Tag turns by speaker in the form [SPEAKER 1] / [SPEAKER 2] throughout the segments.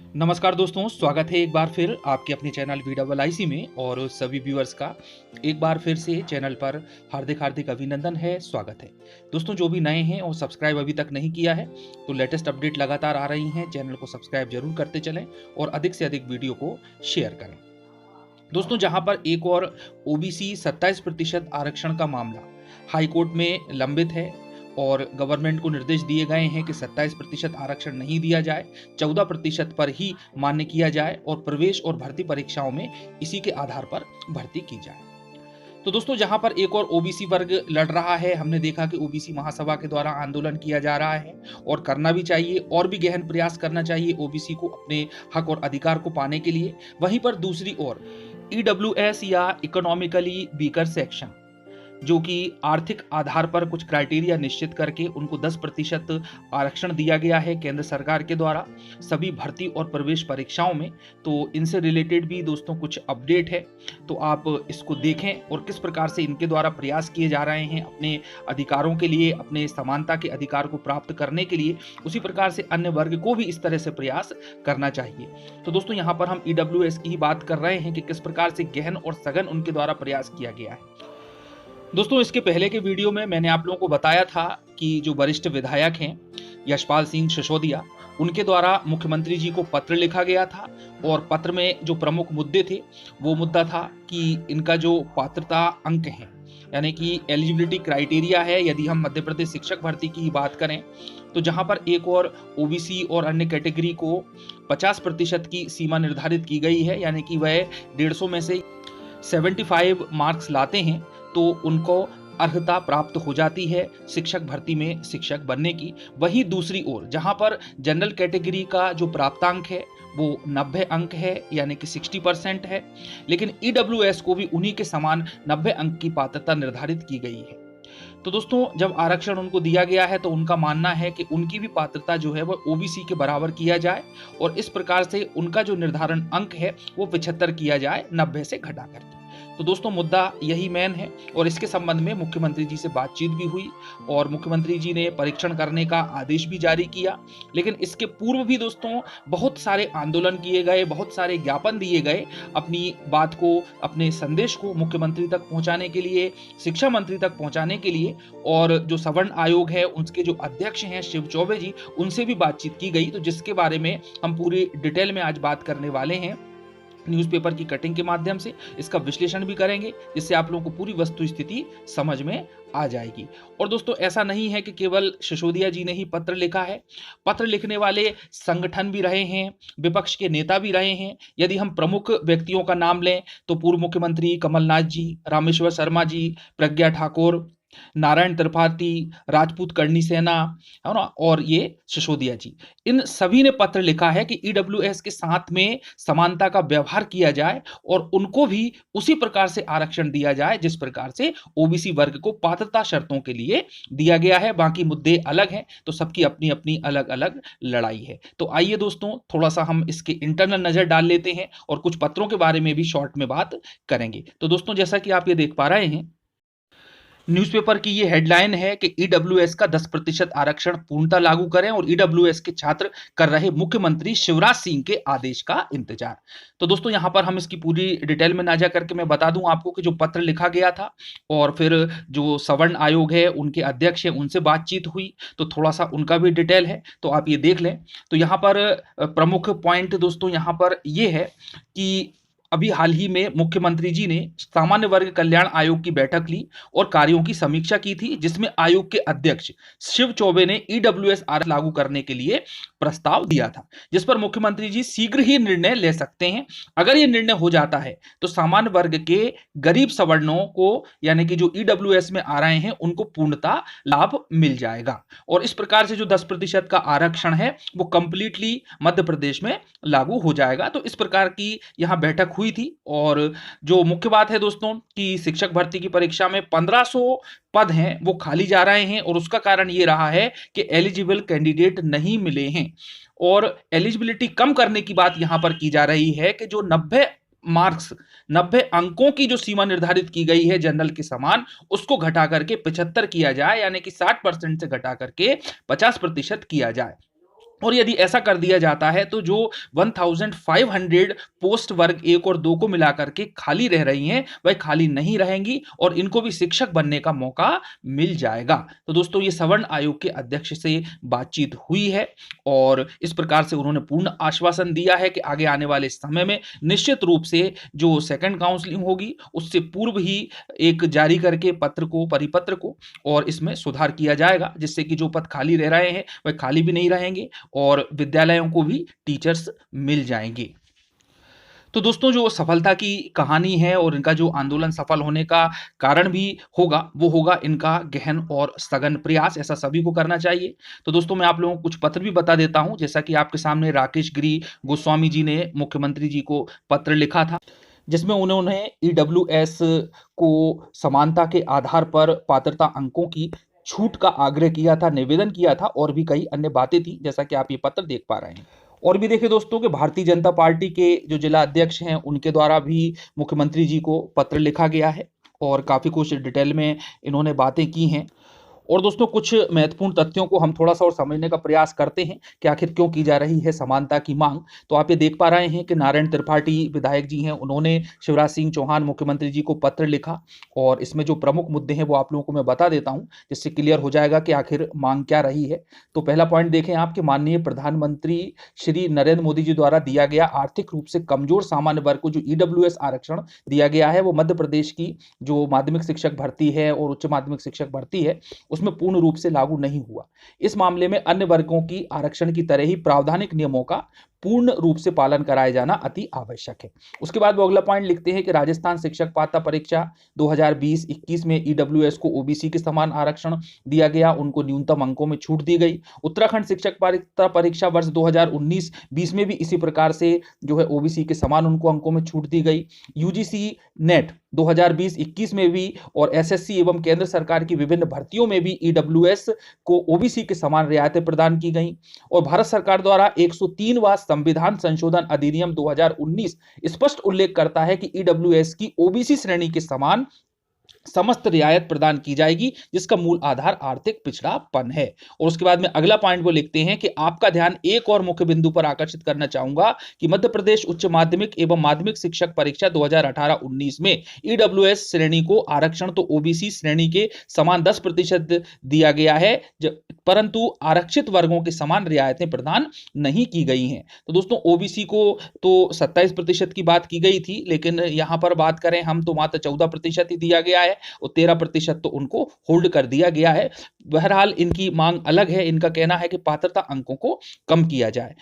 [SPEAKER 1] नमस्कार दोस्तों, स्वागत है एक बार फिर आपके अपने चैनल VIIC में और सभी व्यूअर्स का एक बार फिर से चैनल पर हार्दिक अभिनंदन है, स्वागत है। दोस्तों जो भी नए हैं और सब्सक्राइब अभी तक नहीं किया है तो लेटेस्ट अपडेट लगातार आ रही हैं, चैनल को सब्सक्राइब जरूर करते चलें और अधिक से अधिक वीडियो को शेयर करें। दोस्तों जहां पर एक और OBC 27% आरक्षण का मामला हाईकोर्ट में लंबित है और गवर्नमेंट को निर्देश दिए गए हैं कि 27% आरक्षण नहीं दिया जाए, 14% पर ही मान्य किया जाए और प्रवेश और भर्ती परीक्षाओं में इसी के आधार पर भर्ती की जाए। तो दोस्तों जहां पर एक और OBC वर्ग लड़ रहा है, हमने देखा कि OBC महासभा के द्वारा आंदोलन किया जा रहा है और करना भी चाहिए और भी गहन प्रयास करना चाहिए OBC को अपने हक और अधिकार को पाने के लिए। वहीं पर दूसरी ओर EWS या इकोनॉमिकली वीकर सेक्शन, जो कि आर्थिक आधार पर कुछ क्राइटेरिया निश्चित करके उनको 10% आरक्षण दिया गया है केंद्र सरकार के द्वारा सभी भर्ती और प्रवेश परीक्षाओं में। तो इनसे रिलेटेड भी दोस्तों कुछ अपडेट है, तो आप इसको देखें और किस प्रकार से इनके द्वारा प्रयास किए जा रहे हैं अपने अधिकारों के लिए, अपने समानता के अधिकार को प्राप्त करने के लिए। उसी प्रकार से अन्य वर्ग को भी इस तरह से प्रयास करना चाहिए। तो दोस्तों यहाँ पर हम EWS की ही बात कर रहे हैं कि किस प्रकार से गहन और सघन उनके द्वारा प्रयास किया गया है। दोस्तों इसके पहले के वीडियो में मैंने आप लोगों को बताया था कि जो वरिष्ठ विधायक हैं यशपाल सिंह सिसोदिया, उनके द्वारा मुख्यमंत्री जी को पत्र लिखा गया था और पत्र में जो प्रमुख मुद्दे थे वो मुद्दा था कि इनका जो पात्रता अंक है, यानी कि एलिजिबिलिटी क्राइटेरिया है, यदि हम मध्य प्रदेश शिक्षक भर्ती की ही बात करें तो जहां पर एक और OBC और अन्य कैटेगरी को 50% की सीमा निर्धारित की गई है, यानी कि वह 150 में से 75 मार्क्स लाते हैं तो उनको अर्हता प्राप्त हो जाती है शिक्षक भर्ती में शिक्षक बनने की। वहीं दूसरी ओर जहां पर जनरल कैटेगरी का जो प्राप्तांक है वो 90 अंक है, यानी कि 60% है, लेकिन EWS को भी उन्हीं के समान 90 अंक की पात्रता निर्धारित की गई है। तो दोस्तों जब आरक्षण उनको दिया गया है तो उनका मानना है कि उनकी भी पात्रता जो है वो OBC के बराबर किया जाए और इस प्रकार से उनका जो निर्धारण अंक है वो 75 किया जाए 90 से घटा करके। तो दोस्तों मुद्दा यही मेन है और इसके संबंध में मुख्यमंत्री जी से बातचीत भी हुई और मुख्यमंत्री जी ने परीक्षण करने का आदेश भी जारी किया। लेकिन इसके पूर्व भी दोस्तों बहुत सारे आंदोलन किए गए, बहुत सारे ज्ञापन दिए गए अपनी बात को, अपने संदेश को मुख्यमंत्री तक पहुंचाने के लिए, शिक्षा मंत्री तक पहुंचाने के लिए। और जो सवर्ण आयोग है उसके जो अध्यक्ष हैं शिव चौबे जी, उनसे भी बातचीत की गई, तो जिसके बारे में हम पूरी डिटेल में आज बात करने वाले हैं। न्यूज़पेपर की कटिंग के माध्यम से इसका विश्लेषण भी करेंगे जिससे आप लोगों को पूरी वस्तु स्थिति समझ में आ जाएगी। और दोस्तों ऐसा नहीं है कि केवल सिसोदिया जी ने ही पत्र लिखा है, पत्र लिखने वाले संगठन भी रहे हैं, विपक्ष के नेता भी रहे हैं। यदि हम प्रमुख व्यक्तियों का नाम लें तो पूर्व मुख्यमंत्री कमलनाथ जी, रामेश्वर शर्मा जी, प्रज्ञा ठाकुर, नारायण त्रिपाठी, राजपूत करनी सेना, है ना, और ये सिसोदिया जी, इन सभी ने पत्र लिखा है कि EWS के साथ में समानता का व्यवहार किया जाए और उनको भी उसी प्रकार से आरक्षण दिया जाए जिस प्रकार से OBC वर्ग को पात्रता शर्तों के लिए दिया गया है। बाकी मुद्दे अलग हैं, तो सबकी अपनी अपनी अलग अलग लड़ाई है। तो आइए दोस्तों थोड़ा सा हम इसके इंटरनल नजर डाल लेते हैं और कुछ पत्रों के बारे में भी शॉर्ट में बात करेंगे। तो दोस्तों जैसा कि आप ये देख पा रहे हैं, न्यूज़पेपर की ये हेडलाइन है कि EWS का 10% आरक्षण पूर्णतः लागू करें और EWS के छात्र कर रहे मुख्यमंत्री शिवराज सिंह के आदेश का इंतजार। तो दोस्तों यहां पर हम इसकी पूरी डिटेल में ना जा करके मैं बता दूं आपको कि जो पत्र लिखा गया था और फिर जो सवर्ण आयोग है उनके अध्यक्ष हैं उनसे बातचीत हुई, तो थोड़ा सा उनका भी डिटेल है, तो आप ये देख लें। तो यहाँ पर प्रमुख पॉइंट दोस्तों यहाँ पर ये है कि अभी हाल ही में मुख्यमंत्री जी ने सामान्य वर्ग कल्याण आयोग की बैठक ली और कार्यों की समीक्षा की थी, जिसमें आयोग के अध्यक्ष शिव चौबे ने EWS आरक्षण लागू करने के लिए प्रस्ताव दिया था, जिस पर मुख्यमंत्री जी शीघ्र ही निर्णय ले सकते हैं। अगर ये निर्णय हो जाता है तो सामान्य वर्ग के गरीब सवर्णों को, यानी कि जो EWS में आ रहे हैं, उनको पूर्णतः लाभ मिल जाएगा और इस प्रकार से जो 10% का आरक्षण है वो कंप्लीटली मध्य प्रदेश में लागू हो जाएगा। तो इस प्रकार की यहाँ बैठक हुई थी और जो मुख्य बात है दोस्तों कि शिक्षक भर्ती की परीक्षा में 1500 पद हैं वो खाली जा रहे हैं और उसका कारण ये रहा है कि एलिजिबल कैंडिडेट नहीं मिले हैं और एलिजिबिलिटी कम करने की बात यहां पर की जा रही है कि जो 90 मार्क्स, 90 अंकों की जो सीमा निर्धारित की गई है जनरल के समान, उसको घटा करके 75 किया जाए, यानी कि 60% से घटा करके 50% किया जाए। और यदि ऐसा कर दिया जाता है तो जो 1500 पोस्ट वर्ग 1 और 2 को मिलाकर के खाली रह रही हैं वह खाली नहीं रहेंगी और इनको भी शिक्षक बनने का मौका मिल जाएगा। तो दोस्तों ये सवर्ण आयोग के अध्यक्ष से बातचीत हुई है और इस प्रकार से उन्होंने पूर्ण आश्वासन दिया है कि आगे आने वाले समय में निश्चित रूप से जो सेकंड काउंसलिंग होगी उससे पूर्व ही एक जारी करके परिपत्र को और इसमें सुधार किया जाएगा, जिससे कि जो पद खाली रह रहे हैं वह खाली भी नहीं रहेंगे और विद्यालयों को भी टीचर्स मिल जाएंगे। तो दोस्तों जो सफलता की कहानी है और इनका जो आंदोलन सफल होने का कारण भी होगा वो होगा इनका गहन और सघन प्रयास, ऐसा सभी को करना चाहिए। तो दोस्तों मैं आप लोगों को कुछ पत्र भी बता देता हूं, जैसा कि आपके सामने राकेश गिरी गोस्वामी जी ने मुख्यमंत्री जी को पत्र लिखा था, जिसमें उन्होंने ईडब्ल्यूएस को समानता के आधार पर पात्रता अंकों की छूट का आग्रह किया था, निवेदन किया था और भी कई अन्य बातें थी, जैसा कि आप ये पत्र देख पा रहे हैं। और भी देखिए दोस्तों कि भारतीय जनता पार्टी के जो जिला अध्यक्ष हैं उनके द्वारा भी मुख्यमंत्री जी को पत्र लिखा गया है और काफी कुछ डिटेल में इन्होंने बातें की हैं। और दोस्तों कुछ महत्वपूर्ण तथ्यों को हम थोड़ा सा और समझने का प्रयास करते हैं कि आखिर क्यों की जा रही है समानता की मांग। तो आप ये देख पा रहे हैं कि नारायण त्रिपाठी विधायक जी हैं, उन्होंने शिवराज सिंह चौहान मुख्यमंत्री जी को पत्र लिखा और इसमें जो प्रमुख मुद्दे हैं वो आप लोगों को मैं बता देता हूं, जिससे क्लियर हो जाएगा कि आखिर मांग क्या रही है। तो पहला पॉइंट देखें आप कि माननीय प्रधानमंत्री श्री नरेंद्र मोदी जी द्वारा दिया गया आर्थिक रूप से कमजोर सामान्य वर्ग को जो ईडब्ल्यूएस आरक्षण दिया गया है वो मध्य प्रदेश की जो माध्यमिक शिक्षक भर्ती है और उच्च माध्यमिक शिक्षक भर्ती है उसमें पूर्ण रूप से लागू नहीं हुआ। इस मामले में अन्य वर्गों की आरक्षण की तरह ही प्रावधानिक नियमों का पूर्ण रूप से पालन कराया जाना अति आवश्यक है। उसके बाद वो अगला पॉइंट लिखते हैं कि राजस्थान शिक्षक पात्रता परीक्षा 2020-21 में ईडब्ल्यूएस को ओबीसी के समान आरक्षण दिया गया, उनको न्यूनतम अंकों में छूट दी गई। उत्तराखंड शिक्षक पात्रता परीक्षा वर्ष 2019-20 में भी इसी प्रकार से जो है ओबीसी के समान उनको अंकों में छूट दी गई। यूजीसी नेट 2020-21 में भी और एसएससी एवं केंद्र सरकार की विभिन्न भर्तियों में भी ईडब्ल्यूएस को ओबीसी के समान रियायतें प्रदान की गई। और भारत सरकार द्वारा 103वां संविधान संशोधन अधिनियम 2019 स्पष्ट उल्लेख करता है कि ईडब्ल्यूएस की ओबीसी श्रेणी के समान समस्त रियायत प्रदान की जाएगी, जिसका मूल आधार आर्थिक पिछड़ापन है। और उसके बाद में अगला पॉइंट वो लिखते हैं कि आपका ध्यान एक और मुख्य बिंदु पर आकर्षित करना चाहूंगा कि मध्य प्रदेश उच्च माध्यमिक एवं माध्यमिक शिक्षक परीक्षा 2018-19 में ईडब्ल्यूएस श्रेणी को आरक्षण तो ओबीसी श्रेणी के समान 10% दिया गया है, परंतु आरक्षित वर्गों के समान रियायतें प्रदान नहीं की गई हैं। तो दोस्तों ओबीसी को तो 27% की बात की गई थी, लेकिन यहां पर बात करें हम तो मात्र 14% ही दिया गया है और 13% तो उनको होल्ड कर दिया गया है। बहरहाल इनकी मांग अलग है, इनका कहना है कि पात्रता अंकों को कम किया जाए।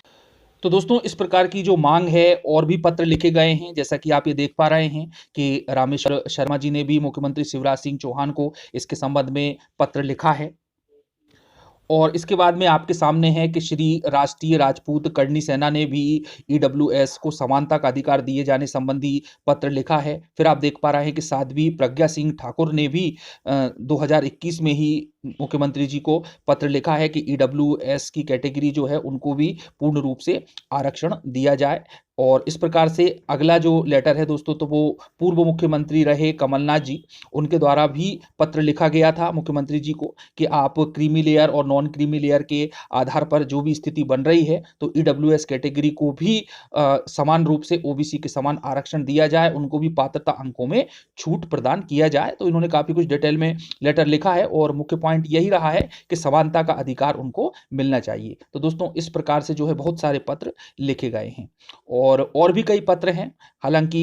[SPEAKER 1] तो दोस्तों इस प्रकार की जो मांग है और भी पत्र लिखे गए हैं, जैसा कि आप ये देख पा रहे हैं कि रामेश्वर शर्मा जी ने भी मुख्यमंत्री शिवराज सिंह चौहान को इसके संबंध में पत्र लिखा है। और इसके बाद में आपके सामने है कि श्री राष्ट्रीय राजपूत करनी सेना ने भी ईडब्ल्यूएस को समानता का अधिकार दिए जाने संबंधी पत्र लिखा है। फिर आप देख पा रहे हैं कि साध्वी प्रज्ञा सिंह ठाकुर ने भी 2021 में ही मुख्यमंत्री जी को पत्र लिखा है कि ईडब्ल्यूएस की कैटेगरी जो है उनको भी पूर्ण रूप से आरक्षण दिया जाए। और इस प्रकार से अगला जो लेटर है दोस्तों, तो वो पूर्व मुख्यमंत्री रहे कमलनाथ जी, उनके द्वारा भी पत्र लिखा गया था मुख्यमंत्री जी को कि आप क्रीमी लेयर और नॉन क्रीमी लेयर के आधार पर जो भी स्थिति बन रही है तो ईडब्ल्यूएस कैटेगरी को भी समान रूप से ओबीसी के समान आरक्षण दिया जाए, उनको भी पात्रता अंकों में छूट प्रदान किया जाए। तो इन्होंने काफी कुछ डिटेल में लेटर लिखा है और मुख्य पॉइंट यही रहा है कि समानता का अधिकार उनको मिलना चाहिए। तो दोस्तों इस प्रकार से जो है बहुत सारे पत्र लिखे गए हैं और भी कई पत्र हैं। हालांकि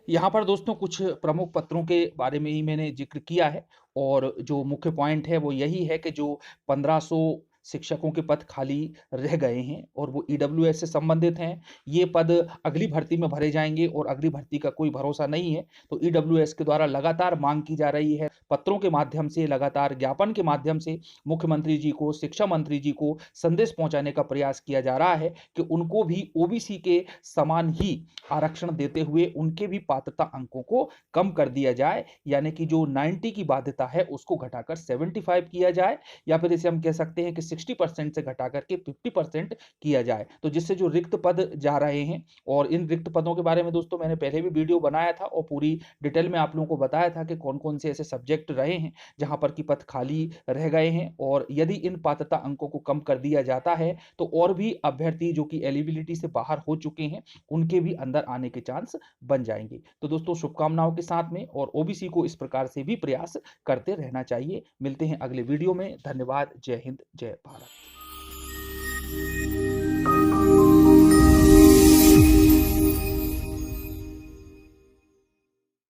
[SPEAKER 1] यहाँ पर दोस्तों कुछ प्रमुख पत्रों के बारे में ही मैंने जिक्र किया है और जो मुख्य पॉइंट है वो यही है कि जो 1500 शिक्षकों के पद खाली रह गए हैं और वो ईडब्ल्यूएस से संबंधित हैं, ये पद अगली भर्ती में भरे जाएंगे और अगली भर्ती का कोई भरोसा नहीं है। तो ईडब्ल्यूएस के द्वारा लगातार मांग की जा रही है, पत्रों के माध्यम से, लगातार ज्ञापन के माध्यम से मुख्यमंत्री जी को, शिक्षा मंत्री जी को संदेश पहुंचाने का प्रयास किया जा रहा है कि उनको भी ओबीसी के समान ही आरक्षण देते हुए उनके भी पात्रता अंकों को कम कर दिया जाए, यानी कि जो 90 की बाध्यता है उसको घटाकर 75 किया जाए, या फिर इसे हम कह सकते हैं कि 60% से घटा करके 50% किया जाए, तो जिससे जो रिक्त पद जा रहे हैं, और इन रिक्त पदों के बारे में दोस्तों मैंने पहले भी वीडियो बनाया था और पूरी डिटेल में आप लोगों को बताया था कि कौन-कौन से ऐसे सब्जेक्ट रहे हैं जहां पर कि पद खाली रह गए हैं, और यदि इन पात्रता अंकों को कम कर दिया जाता है तो और भी अभ्यर्थी जो कि एलिजिबिलिटी से बाहर हो चुके हैं उनके भी अंदर आने के चांस बन जाएंगे। तो दोस्तों शुभकामनाओं के साथ में, और ओबीसी को इस प्रकार से भी प्रयास करते रहना चाहिए। मिलते हैं अगले वीडियो में। धन्यवाद। जय हिंद, जय भारत।